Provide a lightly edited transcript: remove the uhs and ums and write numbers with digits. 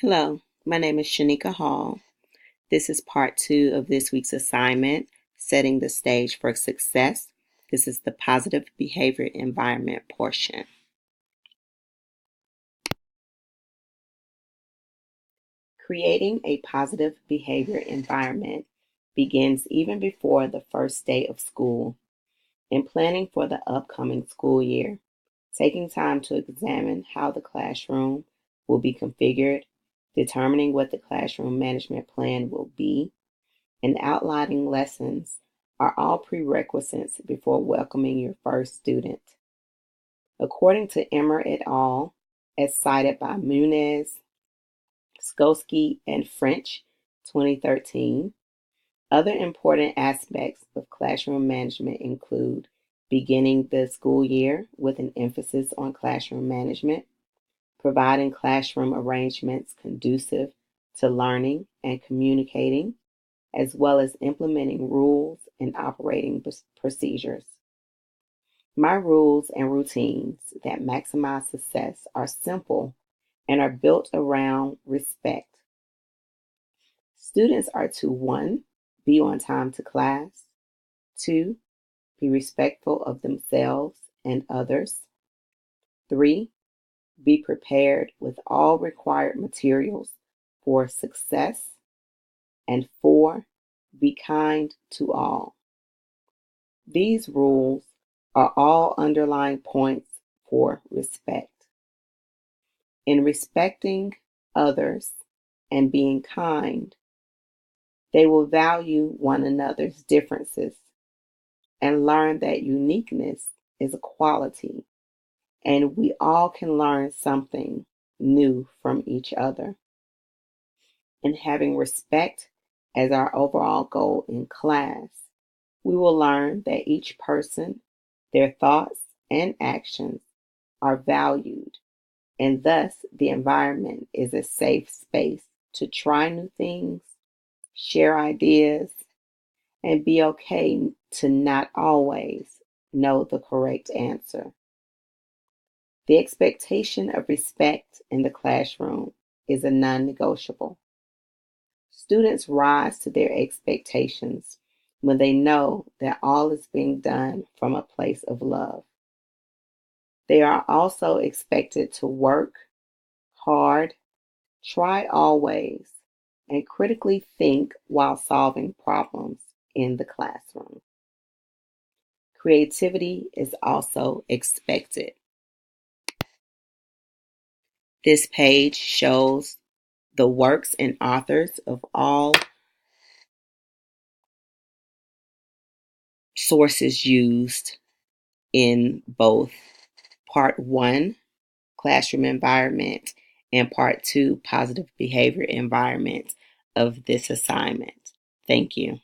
Hello, my name is Shanika Hall. This is part 2 of this week's assignment, Setting the Stage for Success. This is the positive behavior environment portion. Creating a positive behavior environment begins even before the first day of school. In planning for the upcoming school year, taking time to examine how the classroom will be configured, determining what the classroom management plan will be, and outlining lessons are all prerequisites before welcoming your first student. According to Emmer et al., as cited by Muniz, Skoski, and French, 2013, other important aspects of classroom management include beginning the school year with an emphasis on classroom management, providing classroom arrangements conducive to learning and communicating, as well as implementing rules and operating procedures. My rules and routines that maximize success are simple and are built around respect. Students are to 1. Be on time to class. 2. Be respectful of themselves and others. 3. Be prepared with all required materials for success. And 4. Be kind to all. These rules are all underlying points for respect. In respecting others and being kind, they will value one another's differences and learn that uniqueness is a quality, and we all can learn something new from each other. In having respect as our overall goal in class, we will learn that each person, their thoughts, and actions are valued, and thus the environment is a safe space to try new things, share ideas, and be okay to not always know the correct answer. The expectation of respect in the classroom is a non-negotiable. Students rise to their expectations when they know that all is being done from a place of love. They are also expected to work hard, try always, and critically think while solving problems in the classroom. Creativity is also expected. This page shows the works and authors of all sources used in both Part 1, Classroom Environment, and Part 2, Positive Behavior Environment of this assignment. Thank you.